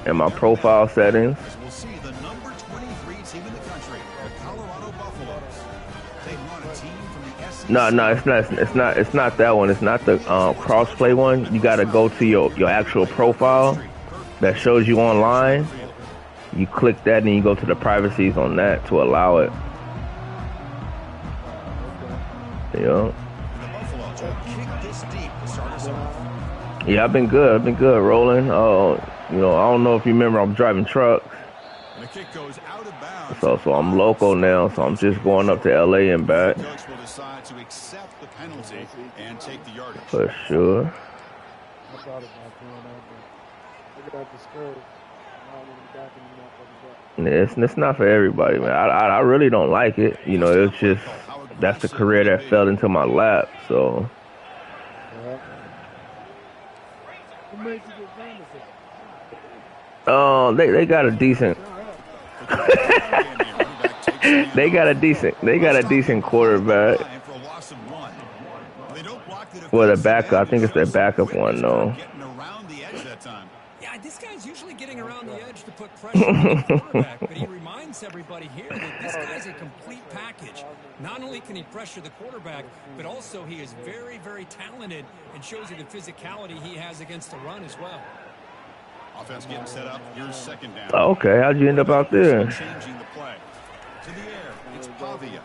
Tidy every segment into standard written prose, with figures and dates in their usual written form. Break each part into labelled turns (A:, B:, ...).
A: in my profile settings.
B: We'll see the number 23 team in the country, the Colorado Buffaloes. They want a team from the SEC.
A: No, it's not that one. It's not the crossplay one. You got to go to your actual profile that shows you online. You click that and you go to the privacies on that to allow it. Yeah. Yeah, I've been good. Rolling. You know, I don't know if you remember, I'm driving trucks.
B: And the kick goes out of bounds.
A: So I'm local now, so I'm just going up to LA and back.
B: The coach will decide to accept the penalty and take the yardage.
A: For sure.
C: I thought about doing that, but look at the skirt.
A: It's not for everybody, man. I really don't like it. You know, it's just that's the career that fell into my lap. So. They got a decent. they got a decent quarterback. Well, the backup. I think it's their backup one, though.
D: Yeah, this guy's usually getting around the edge to put pressure on the quarterback, but he reminds everybody here that this guy's a complete package. Not only can he pressure the quarterback, but also he is very, very talented and shows you the physicality he has against the run as well.
B: Offense getting set up. Here's second down.
A: Okay, how'd you end up out there?
B: Changing the play. To the air, it's Pavia.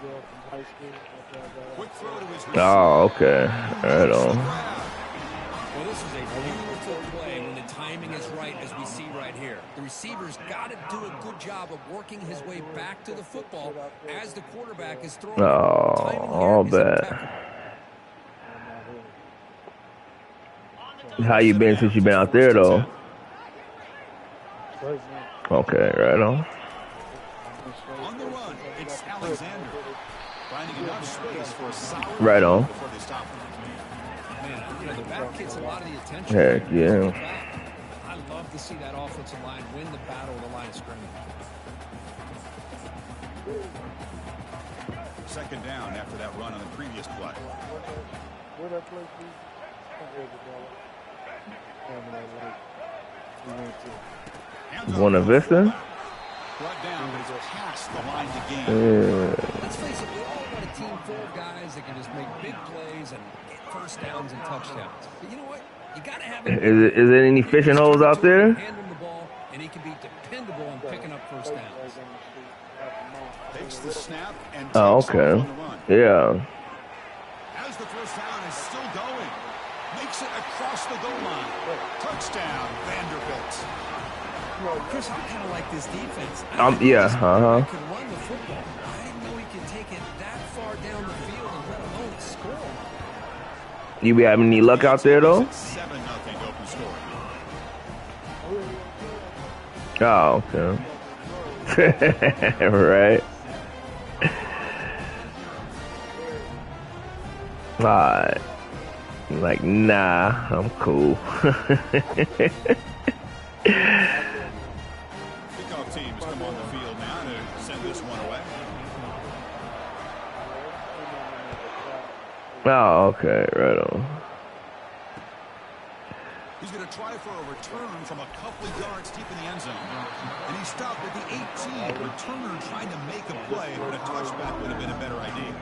B: Quick throw to his receiver.
A: Oh, okay. Right on.
D: Well, this is a beautiful play when the timing is right, as we see right here. The receiver's got to do a good job of working his way back to the football as the quarterback is throwing.
A: Oh, all bad. How you been since you been out there, though? Okay, right on.
B: On the run, it's Alexander. Finding enough space for a solid
A: right on.
D: Before they stop. Man, you know, the back gets a lot of the attention.
A: Heck yeah.
D: I love to see that offensive line win the battle of the line of scrimmage.
B: Second down after that run on the previous play.
C: Where that play, please?
A: Buena Vista?
B: Brought down, but it's past the line to gain.
D: Let's face it, we all want a team full of guys that can just make big plays and get first downs and touchdowns. But you know what? You got to have it.
A: Is there any fishing holes out there?
D: Hand him the ball, and he can be dependable on picking up first downs.
B: Takes the snap and
A: Oh,
B: takes
A: okay.
B: off on the run.
A: Yeah.
B: As the first down is still going. Makes it across the goal line. Touchdown, Vanderbilt.
D: Chris, I kind of like this defense.
A: Yeah,
D: Can run the football. I didn't know he could take it that far down the field and let alone score.
A: You be having any luck out there, though?
B: 7-0 open score.
A: Oh, okay. Right. Alright. Like, nah, I'm cool.
B: Kickoff teams come on the field now to send this one away.
A: Oh, okay, right on.
B: He's going to try for a return from a couple of yards deep in the end zone. And he stopped at the 18. Returner trying to make a play, but a touchback would have been a better idea.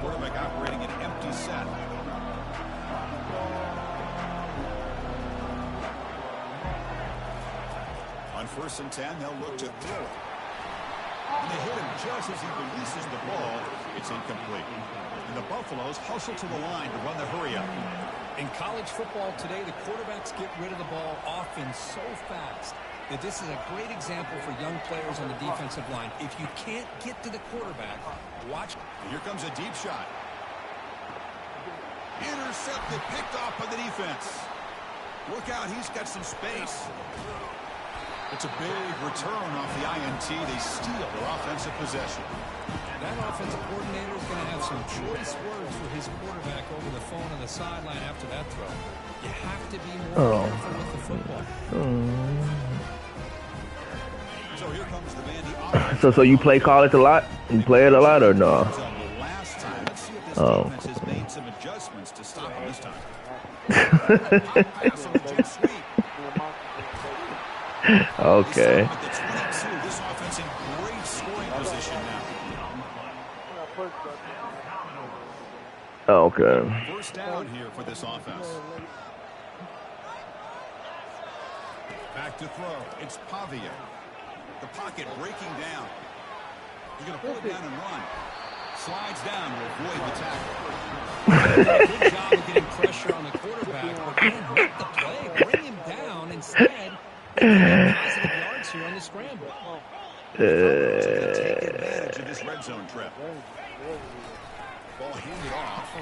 B: Quarterback operating an empty set. On 1st and 10, they'll look to throw it. And they hit him just as he releases the ball. It's incomplete. And the Buffaloes hustle to the line to run the hurry-up.
D: In college football today, the quarterbacks get rid of the ball often so fast that this is a great example for young players on the defensive line. If you can't get to the quarterback, watch.
B: And here comes a deep shot. Intercepted, picked off by the defense. Look out, he's got some space. It's a big return off the INT. They steal their offensive possession.
D: That offensive coordinator is going to have some choice words for his quarterback over the phone on the sideline after that throw. You have to be more careful with the football.
B: So here comes the Vandy.
A: So you play college a lot? You play it a lot or no?
B: Last time, let's see if this
A: Oh.
B: defense has made some adjustments to stop him this time. Pass on the jet sweep.
A: Okay.
B: At the 22, this offense in great scoring position now.
A: Okay.
B: First down here for this offense. Back to throw. It's Pavia. The pocket breaking down. He's going to pull it down and run. Slides down to avoid the tackle.
D: Good job of getting pressure on the quarterback, but can't hurt the play, bring him down instead. Positive yards here on the scramble.
B: Take advantage of this red zone trip. Ball handed off.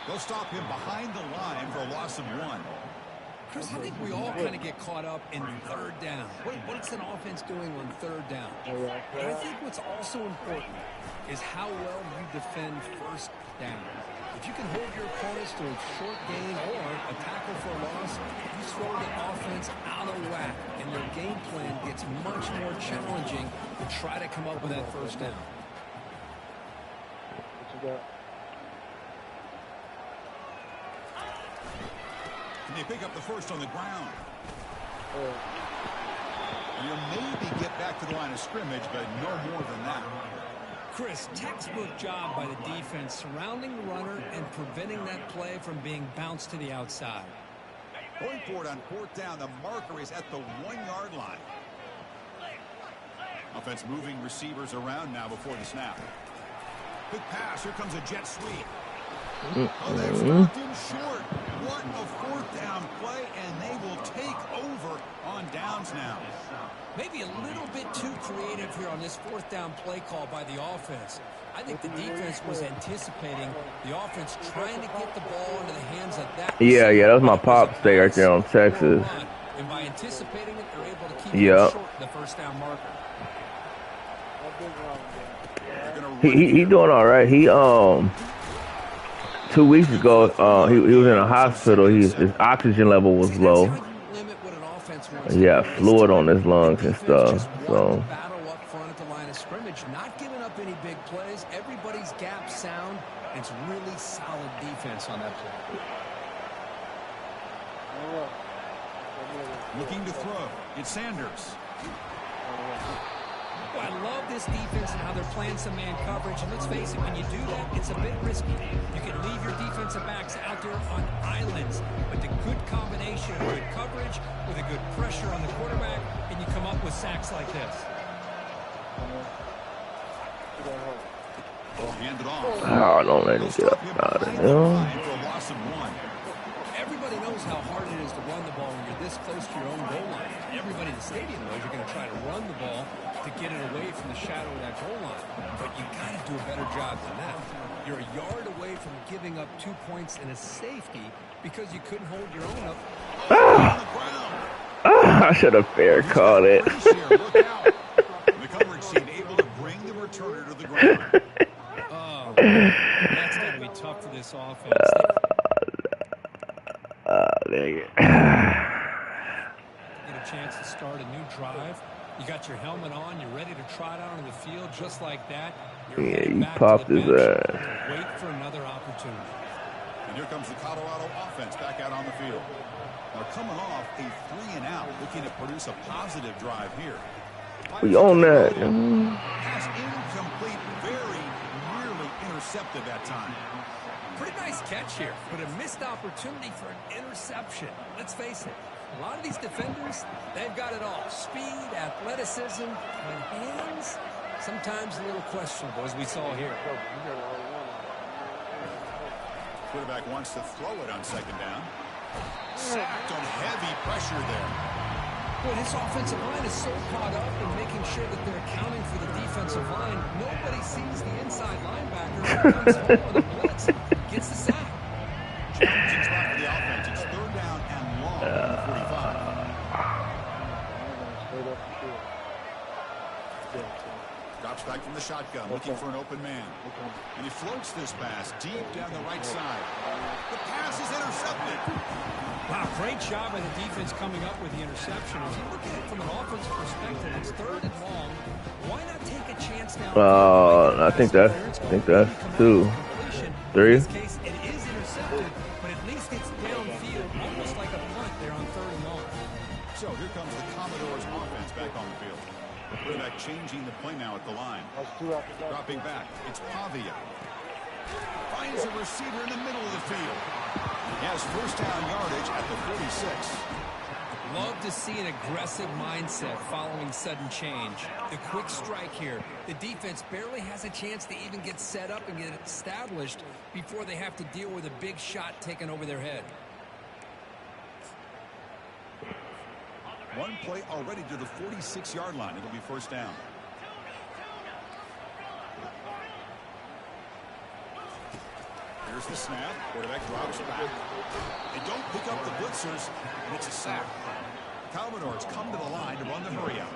B: They'll stop him behind the line for a loss of 1.
D: Chris, I think we all kind of get caught up in third down. What's an offense doing on third down? But I think what's also important is how well you defend first down. If you can hold your opponents to a short gain or a tackle for a loss, you throw the offense out of whack, and their game plan gets much more challenging to try to come up with that first down.
C: What you got?
B: And they pick up the first on the ground. You'll maybe get back to the line of scrimmage, but no more than that.
D: Chris, textbook job by the defense surrounding the runner and preventing that play from being bounced to the outside.
B: Going for it on fourth down, the marker is at the 1-yard line. Offense moving receivers around now before the snap. Quick pass, here comes a jet sweep. Oh, they've stopped him short. What a fourth down play, and they will take over on downs now.
D: Maybe a little bit too creative here on this fourth down play call by the offense. I think the defense was anticipating the offense trying to get the ball into the hands of that.
A: Yeah, that was my pop stay right there on Texas.
D: And by anticipating it, they're able to keep
A: Yeah.
D: it short the first down marker.
A: He doing all right. He 2 weeks ago he was in a hospital. His oxygen level was low. Yeah, fluid on his lungs and stuff. So
D: Battle up front at the line of scrimmage, not giving up any big plays. Everybody's gap sound. It's really solid defense on that play.
B: Looking to throw. It's Sanders.
D: Well, I love this defense and how they're playing some man coverage. And let's face it, when you do that, it's a bit risky. You can leave your defensive backs out there on islands. But the good combination of good coverage with a good pressure on the quarterback, and you come up with sacks like this.
B: Handed off.
A: oh, don't let him get up out of there.
D: Everybody knows how hard it is to run the ball when you're this close to your own goal line. Everybody in the stadium knows you're going to try to run the ball to get it away from the shadow of that goal line. But you got to do a better job than that. You're a yard away from giving up 2 points and a safety because you couldn't hold your own up.
A: I should have fair called it.
B: The coverage team able to bring the returner to the ground.
D: Oh, that's going to be tough for this offense.
A: Dang it.
D: Get a chance to start a new drive. You got your helmet on. You're ready to trot out on the field just like that. You're
A: Yeah,
D: heading
A: you
D: back
A: popped
D: to the
A: his
D: bench
A: ass.
D: to wait for another opportunity.
B: And here comes the Colorado offense back out on the field. They're coming off a 3-and-out, looking to produce a positive drive here.
A: We own that.
B: Pass incomplete, very nearly intercepted that time.
D: Pretty nice catch here, but a missed opportunity for an interception. Let's face it, a lot of these defenders, they've got it all. Speed, athleticism, and hands, sometimes a little questionable, as we saw here.
B: Quarterback wants to throw it on second down. Sacked on heavy pressure there.
D: Boy, this offensive line is so caught up in making sure that they're accounting for the defensive line. Nobody sees the inside linebacker who comes home with a blitz, gets the sack.
B: Challenging spot for the offense. It's third down and long from the 45. Got Drops back from the shotgun, looking for an open man. And he floats this pass deep down the right side. The pass is intercepted.
D: Wow, great job by the defense coming up with the interception. As you look at it from an offensive perspective, it's 3rd and long. Why not take a chance now?
A: I think that's 2, 3.
D: In this case, it is intercepted, but at least it's downfield, almost like a punt there on 3rd and long.
B: So here comes the Commodores offense back on the field. Quarterback changing the play now at the line. Dropping back, it's Pavia. Finds a receiver in the middle of the field. He has first down yardage at the 46.
D: Love to see an aggressive mindset following sudden change. The quick strike here. The defense barely has a chance to even get set up and get established before they have to deal with a big shot taken over their head.
B: One play already to the 46-yard line. It'll be first down. Here's the snap. Quarterback drops back. They don't pick up the blitzers, and it's a sack. Commodores come to the line to run the hurry out.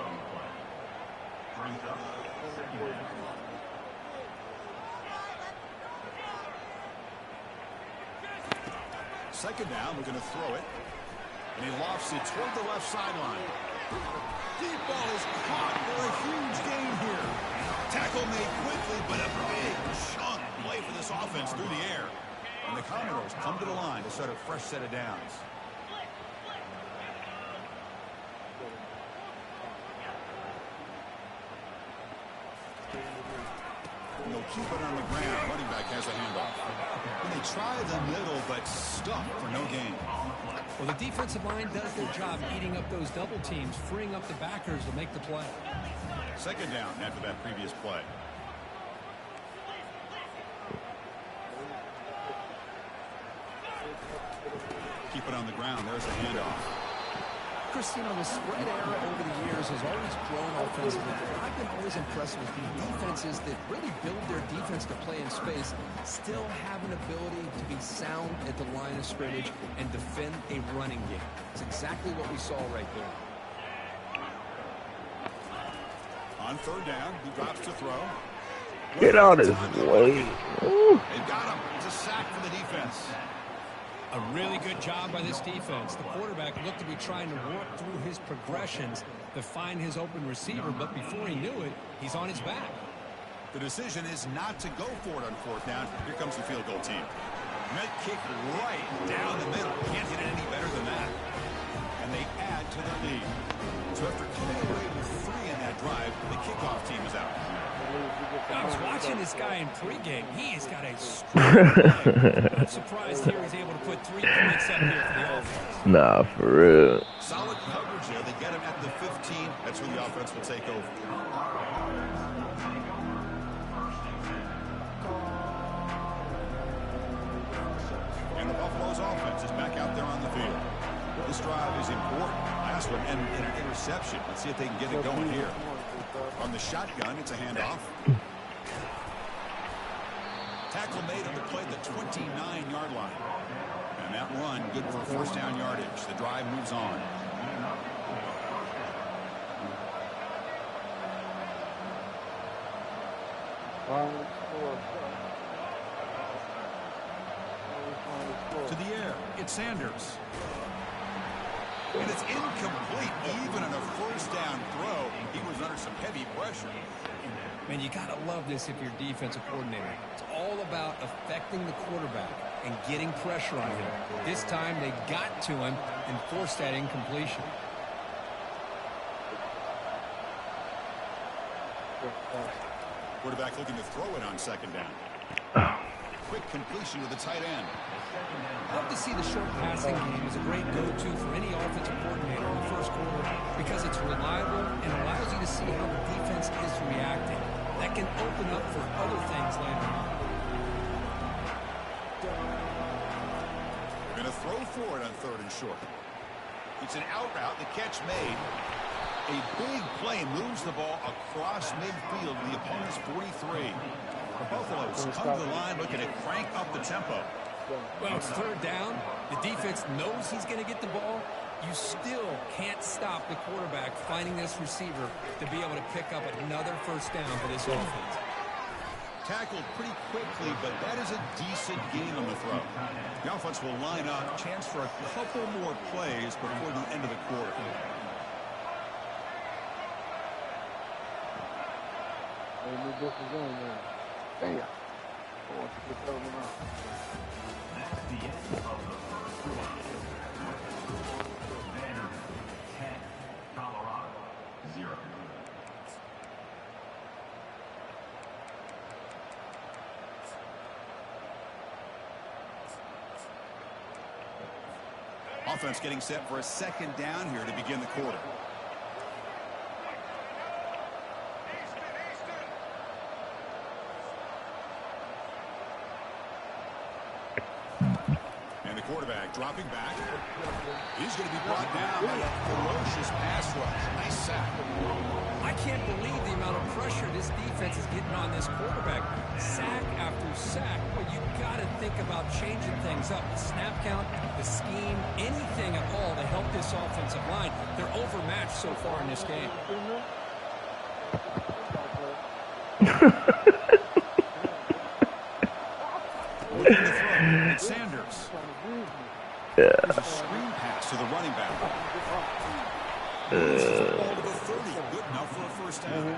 B: Second down, we're going to throw it. And he lofts it toward the left sideline. Deep ball is caught for a huge gain here. Tackle made quickly, but a big chunk play for this offense through the air. And the Commodores come to the line to set a fresh set of downs. And they'll keep it on the ground. Running back has a handoff. And they try the middle, but stuck for no gain.
D: Well, the defensive line does their job eating up those double teams, freeing up the backers to make the play.
B: Second down after that previous play. Keep it on the ground. There's a handoff.
D: Chris, you know, the spread era over the years has always grown offensively. I've been always impressed with the defenses that really build their defense to play in space, still have an ability to be sound at the line of scrimmage and defend a running game. It's exactly what we saw right there.
B: On third down, he drops to throw.
A: Get out of his way.
B: They've got him. It's a sack for the defense.
D: A really good job by this defense. The quarterback looked to be trying to work through his progressions to find his open receiver, but before he knew it, he's on his back.
B: The decision is not to go for it on fourth down. Here comes the field goal team. Net kick right down the middle. Can't hit it any better than that. And they add to the lead. So after coming away with 3 in that drive, the kickoff team is out.
D: I was watching this guy in pregame. He has got a strong I'm surprised here he's able to put 3 points up here for the offense.
A: Nah, for real.
B: Solid coverage there. They get him at the 15. That's when the offense will take over. And the Buffalo's offense is back out there on the field. This drive is important. Last one and an interception. Let's see if they can get it going here. On the shotgun, it's a handoff. Tackle made on the play at the 29-yard line. And that run good for first down yardage. The drive moves on. To the air, it's Sanders. And it's incomplete. Even on a first down throw, he was under some heavy pressure.
D: Man, you got to love this if you're defensive coordinator. It's all about affecting the quarterback and getting pressure on him. This time they got to him and forced that incompletion.
B: Quarterback looking to throw it on second down. Quick completion to the tight end.
D: Love to see the short passing game as a great go-to for any offensive coordinator in the first quarter because it's reliable and allows you to see how the defense is reacting. That can open up for other things later on.
B: Going to throw for it on third and short. It's an out route. The catch made. A big play moves the ball across midfield to the opponent's 43. The Buffaloes come to the line looking to crank up the tempo.
D: Well, it's third down. The defense knows he's going to get the ball. You still can't stop the quarterback finding this receiver to be able to pick up another first down for this offense.
B: Tackled pretty quickly, but that is a decent gain on the throw. The offense will line up. Chance for a couple more plays before the end of the quarter.
C: Damn. I want to get that one out.
E: That's the end of the quarter. 10, Colorado 0.
B: Offense getting set for a second down here to begin the quarter. And the quarterback dropping back. He's going to be brought down by a ferocious pass rush. Nice sack.
D: I can't believe the amount of pressure this defense is getting on this quarterback. Sack after sack. Well, you got to think about changing things up. The snap count, the scheme, anything at all to help this offensive line. They're overmatched so far in this game.
B: Looking to throw. It's Sanders.
A: Yeah.
B: There's a screen pass to the running back. Moves the ball to the 30. Good enough for a first down.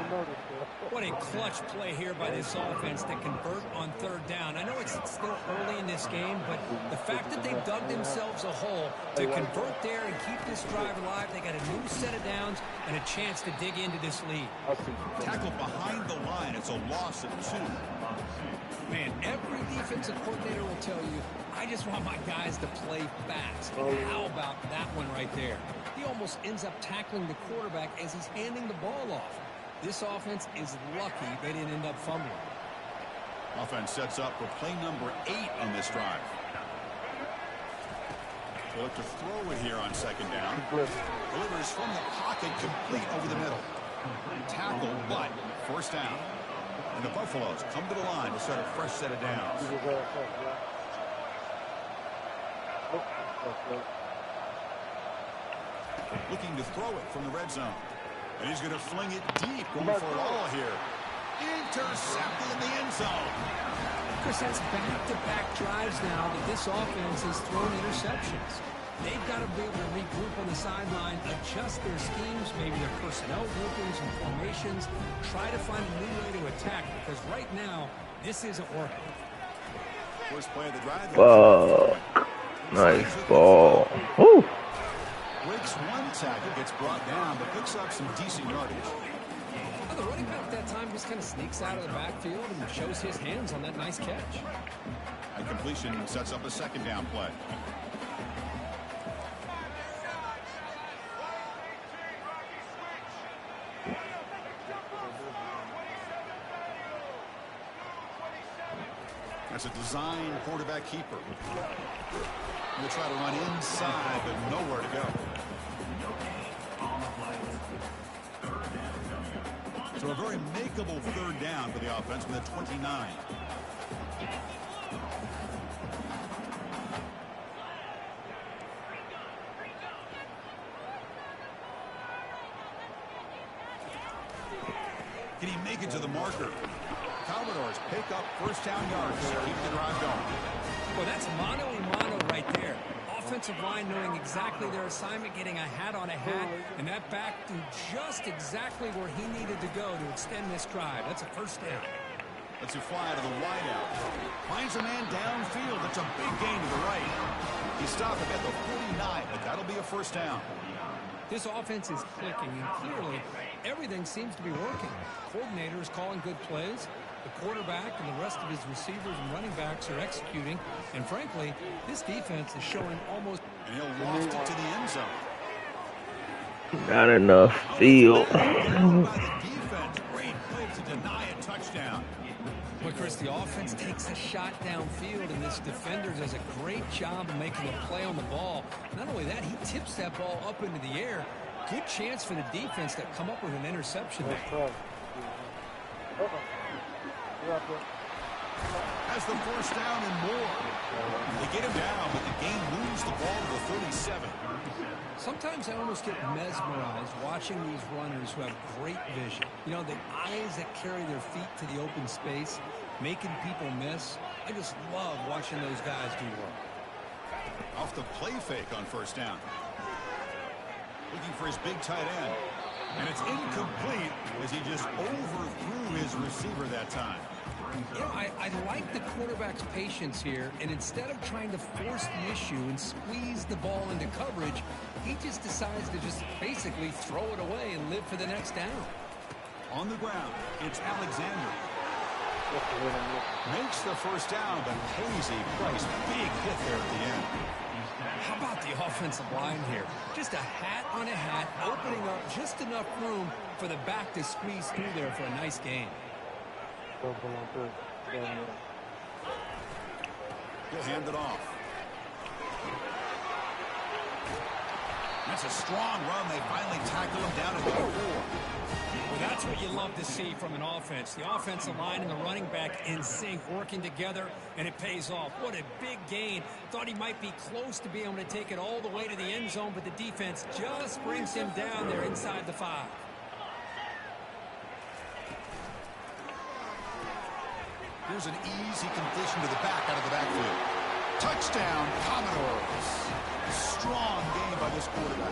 D: What a clutch play here by this offense to convert on third down. I know it's still early in this game, but the fact that they've dug themselves a hole to convert there and keep this drive alive, they got a new set of downs and a chance to dig into this lead.
B: Tackled behind the line. It's a loss of 2.
D: Man, every defensive coordinator will tell you, I just want my guys to play fast. And how about that one right there? He almost ends up tackling the quarterback as he's handing the ball off. This offense is lucky they didn't end up fumbling.
B: Offense sets up for play number 8 on this drive. They look to throw it here on second down. Delivers from the pocket, complete over the middle. Tackle, but first down. And the Buffaloes come to the line to start a fresh set of downs. Looking to throw it from the red zone. And he's going to fling it deep, going for it all here. Intercepted in the end zone.
D: Chris, that's back-to-back drives now that this offense has thrown interceptions. They've got to be able to regroup on the sideline, adjust their schemes, maybe their personnel groupings and formations, try to find a new way to attack, because right now, this isn't working.
B: First play of the drive.
A: Fuck. Nice ball. Woo.
B: Breaks one tackle, gets brought down, but picks up some decent yardage.
D: Well, the running back that time just kind of sneaks out of the backfield and shows his hands on that nice catch.
B: And completion sets up a second down play. That's a design quarterback keeper. We'll try to run inside, but nowhere to go. So a very makeable third down for the offense from the 29. Can he make it to the marker? Commodores pick up first down yards to keep the drive going.
D: Well, that's mano-a-mano right there. Offensive line knowing exactly their assignment, getting a hat on a hat, and that back to just exactly where he needed to go to extend this drive. That's a first down.
B: Lets it fly to the wideout. Finds a man downfield. It's a big gain to the right. He stopped him at the 49, but that'll be a first down.
D: This offense is clicking, and clearly everything seems to be working. Coordinator is calling good plays. The quarterback and the rest of his receivers and running backs are executing. And frankly, this defense is showing almost...
B: And he'll loft it to the end zone.
A: Not enough field.
B: Great play to deny a touchdown.
D: But Chris, the offense takes a shot downfield, and this defender does a great job of making a play on the ball. Not only that, he tips that ball up into the air. Good chance for the defense to come up with an interception there.
B: Has the first down and more. They get him down, but the game moves the ball to the 37.
D: Sometimes I almost get mesmerized watching these runners who have great vision. You know, the eyes that carry their feet to the open space, making people miss. I just love watching those guys do work.
B: Off the play fake on first down. Looking for his big tight end. And it's incomplete as he just overthrew his receiver that time.
D: You know, I like the quarterback's patience here, and instead of trying to force the issue and squeeze the ball into coverage, he just decides to just basically throw it away and live for the next down.
B: On the ground, it's Alexander. Makes the first down, but pays a price. Big hit there at the end.
D: How about the offensive line here? Just a hat on a hat, opening up just enough room for the back to squeeze through there for a nice gain.
B: He'll hand it off. That's a strong run. They finally tackle him down at the 4.
D: Well, that's what you love to see from an offense. The offensive line and the running back in sync, working together, and it pays off. What a big gain. Thought he might be close to being able to take it all the way to the end zone, but the defense just brings him down there inside the 5.
B: Here's an easy completion to the back out of the backfield. Touchdown, Commodores. A strong game by this quarterback.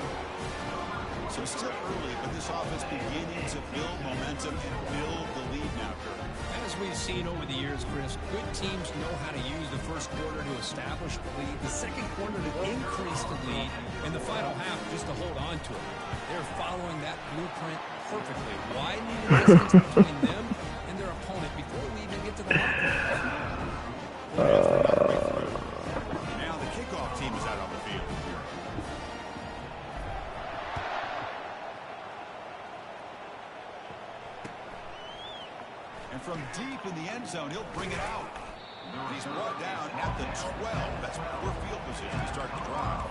B: So still early, but this offense beginning to build momentum and build the lead now, Kurt.
D: As we've seen over the years, Chris, good teams know how to use the first quarter to establish the lead, the second quarter to increase the lead, and the final half just to hold on to it. They're following that blueprint perfectly, widening the distance between them and their opponent before we even get to the locker room.
B: Now the kickoff team is out on the field. And from deep in the end zone, he'll bring it out. And he's brought down at the 12. That's poor field position to start the drive.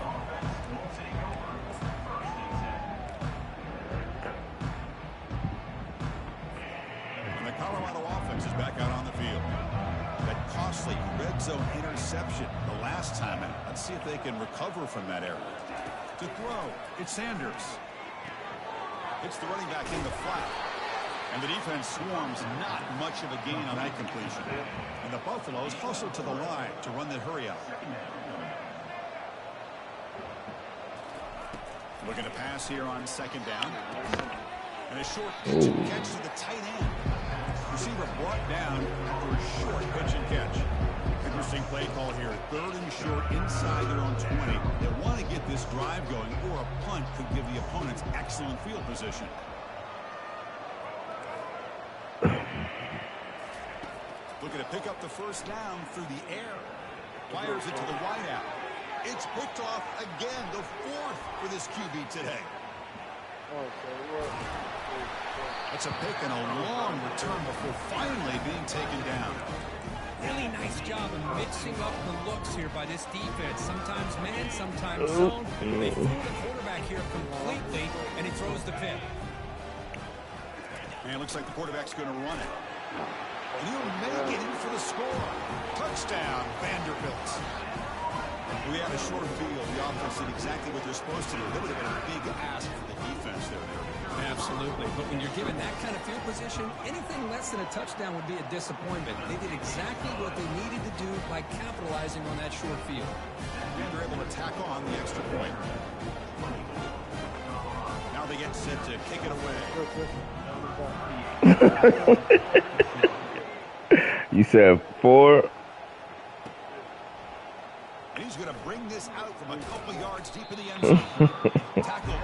B: And the Colorado offense is back out on the field. That costly red zone interception the last time out. Let's see if they can recover from that error. To throw, it's Sanders. It's the running back in the flat. And the defense swarms, not much of a gain on that completion. And the Buffaloes hustle to the line to run the hurry out. Looking to pass here on second down. And a short pitch and catch to the tight end. Receiver brought down after a short pitch and catch. Interesting play call here. 3rd and short inside their own 20. They want to get this drive going, or a punt could give the opponents excellent field position. Looking to pick up the first down through the air. Fires it to the wideout. It's picked off again, the 4th for this QB today. It's a pick and a long return before finally being taken down.
D: Really nice job of mixing up the looks here by this defense. Sometimes man, sometimes zone. They fool the quarterback here completely, and he throws the pick.
B: And it looks like the quarterback's going to run it. And he'll make it in for the score. Touchdown, Vanderbilt. We had a short field. The offense did exactly what they're supposed to do. That would have been a big ask for the defense there.
D: Absolutely. But when you're given that kind of field position, anything less than a touchdown would be a disappointment. They did exactly what they needed to do by capitalizing on that short field.
B: And they're able to tack on the extra point. Now they get set to kick it away.
A: You said 4.
B: And he's going to bring this out from a couple yards deep in the end zone. Tackle.